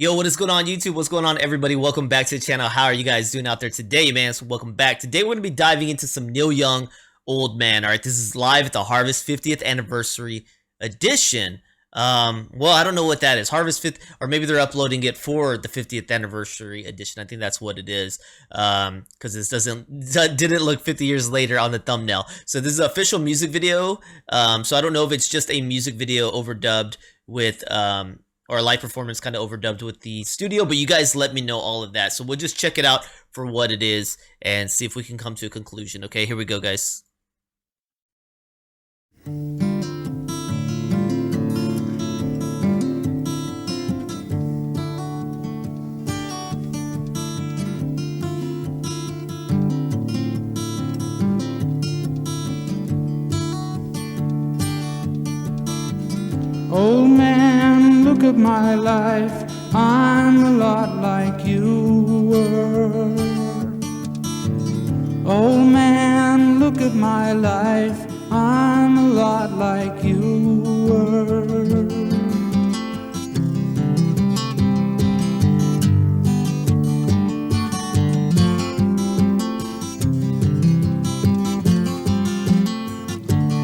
Yo, what is going on YouTube? What's going on, everybody? Welcome back to the channel. How are you guys doing out there today, man? So welcome back. Today we're going to be diving into some Neil Young, Old Man. All right, this is live at the Harvest 50th Anniversary Edition. Well, I don't know what that is. Harvest 5th, or maybe they're uploading it for the 50th Anniversary Edition. I think that's what it is, because this didn't look 50 years later on the thumbnail. So this is an official music video. So I don't know if it's just a music video overdubbed with or a live performance kind of overdubbed with the studio, but you guys let me know all of that. So we'll just check it out for what it is and see if we can come to a conclusion. Okay, here we go, guys. Old man, look at my life, I'm a lot like you were. Old man, look at my life, I'm a lot like you were.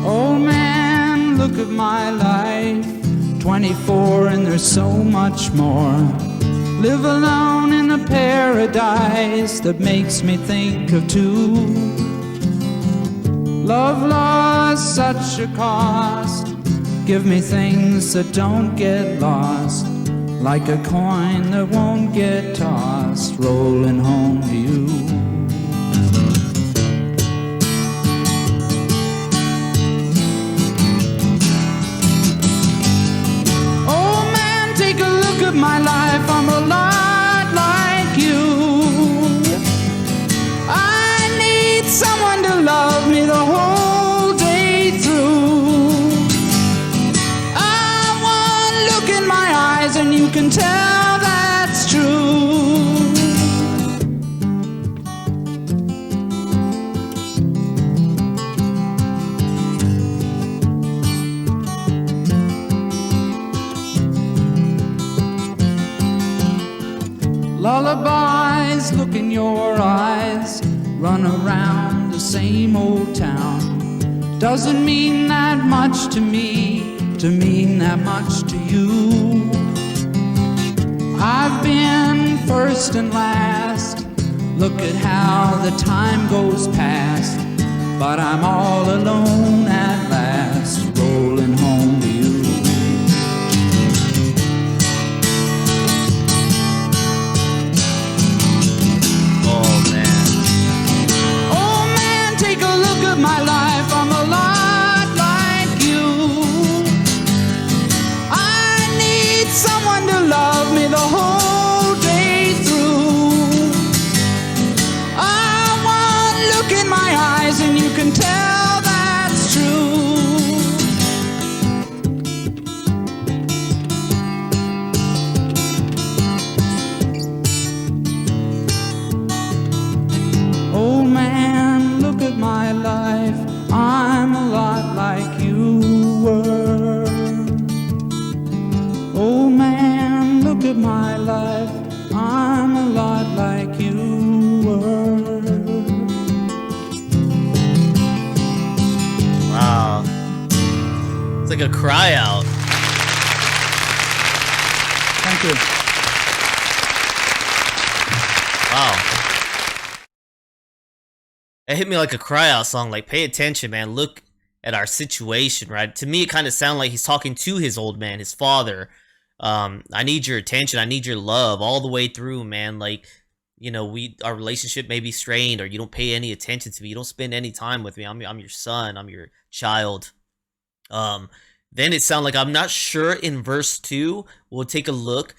Old man, look at my life, 24 and there's so much more. Live alone in a paradise that makes me think of two. Love lost such a cost. Give me things that don't get lost, like a coin that won't get tossed, rolling home to you. My life, I'm a lot like you. I need someone to love me the whole day through. I want look in my eyes and you can tell that's true. Lullabies, look in your eyes, run around the same old town. Doesn't mean that much to me, to mean that much to you. I've been first and last, look at how the time goes past, but I'm all alone at last, rolling home to you. My life, I'm a lot like you. I need someone to love me the whole day through. I want look in my eyes and you can tell that's true. Oh man, look at my life, I'm a lot like you were. Oh man, look at my life, I'm a lot like you were. Wow. It's like a cry out. Thank you. Wow. It hit me like a cry out song. Like, pay attention, man. Look at our situation, right? To me, it kind of sounded like he's talking to his old man, his father. I need your attention. I need your love all the way through, man. Like, you know, our relationship may be strained, or you don't pay any attention to me. You don't spend any time with me. I'm your son. I'm your child. Then it sounded like, I'm not sure in verse 2, we'll take a look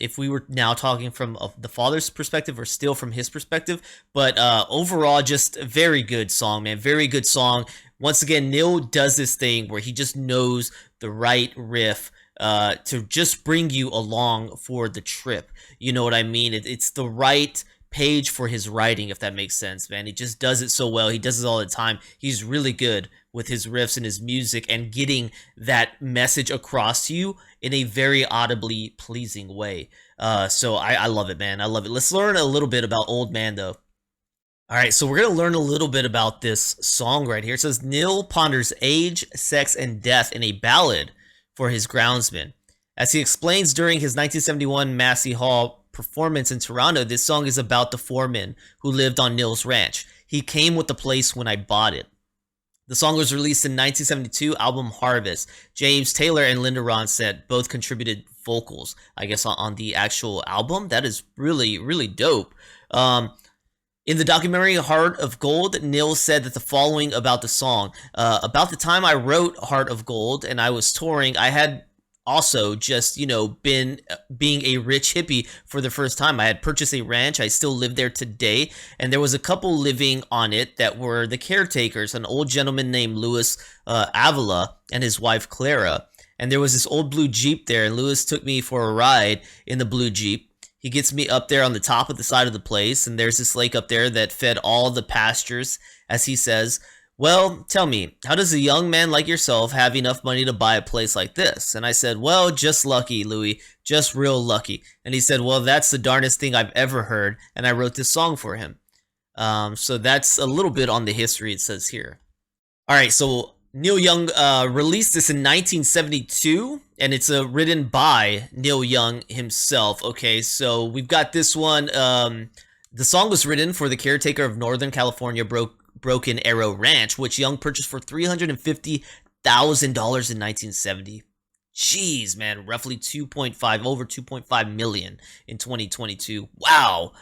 if we were now talking from the father's perspective or still from his perspective. But overall, just a very good song, man. Very good song. Once again, Neil does this thing where he just knows the right riff to just bring you along for the trip. You know what I mean? It's the right page for his writing, if that makes sense, man. He just does it so well. He does it all the time. He's really good with his riffs and his music and getting that message across to you in a very audibly pleasing way. So I love it, man. I love it. Let's learn a little bit about Old Man, though. All right, so we're going to learn a little bit about this song right here. It says, Neil ponders age, sex, and death in a ballad for his groundsman. As he explains during his 1971 Massey Hall performance in Toronto, this song is about the foreman who lived on Neil's ranch. He came with the place when I bought it. The song was released in 1972 album Harvest. James Taylor and Linda Ronstadt both contributed vocals, I guess, on the actual album. That is really, really dope. In the documentary Heart of Gold, Neil said that the following about the song. About the time I wrote Heart of Gold and I was touring, I had also just, been being a rich hippie for the first time. I had purchased a ranch. I still live there today. And there was a couple living on it that were the caretakers, an old gentleman named Louis Avila and his wife Clara. And there was this old blue Jeep there, and Louis took me for a ride in the blue Jeep. He gets me up there on the top of the side of the place, and there's this lake up there that fed all the pastures, as he says. Well, tell me, how does a young man like yourself have enough money to buy a place like this? And I said, well, just lucky, Louis, just real lucky. And he said, well, that's the darnest thing I've ever heard, and I wrote this song for him. So that's a little bit on the history it says here. All right, so Neil Young released this in 1972, and it's written by Neil Young himself. Okay, so we've got this one. The song was written for the caretaker of Northern California Broken Arrow Ranch, which Young purchased for $350,000 in 1970. Jeez, man, roughly over 2.5 million in 2022. Wow.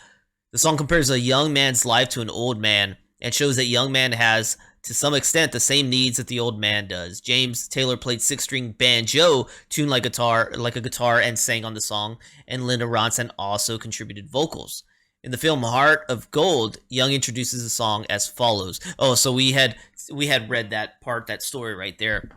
The song compares a young man's life to an old man and shows that young man has, to some extent, the same needs that the old man does. James Taylor played six-string banjo, tuned like a guitar, and sang on the song, and Linda Ronstadt also contributed vocals. In the film Heart of Gold, Young introduces the song as follows. Oh, so we had read that story right there.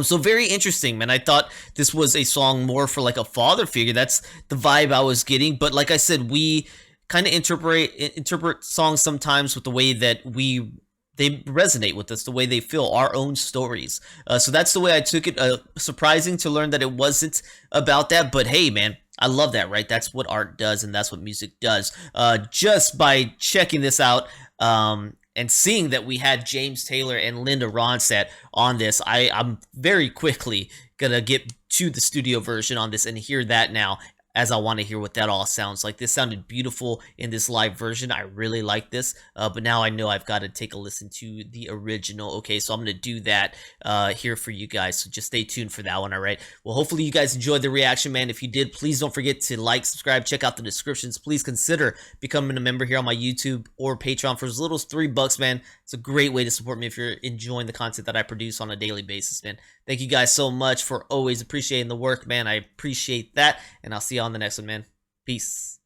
So very interesting, man. I thought this was a song more for like a father figure. That's the vibe I was getting. But like I said, we kind of interpret songs sometimes with the way that they resonate with us, the way they feel, our own stories. So that's the way I took it. Surprising to learn that it wasn't about that, but hey, man, I love that, right? That's what art does, and that's what music does. Just by checking this out and seeing that we had James Taylor and Linda Ronstadt on this, I'm very quickly gonna get to the studio version on this and hear that now, as I want to hear what that all sounds like. This sounded beautiful in this live version. I really like this, but now I know I've got to take a listen to the original. Okay, so I'm going to do that here for you guys, so just stay tuned for that one, all right? Well, hopefully you guys enjoyed the reaction, man. If you did, please don't forget to like, subscribe, check out the descriptions. Please consider becoming a member here on my YouTube or Patreon for as little as $3, man. It's a great way to support me if you're enjoying the content that I produce on a daily basis, man. Thank you guys so much for always appreciating the work, man. I appreciate that, and I'll see you on the next one, man. Peace.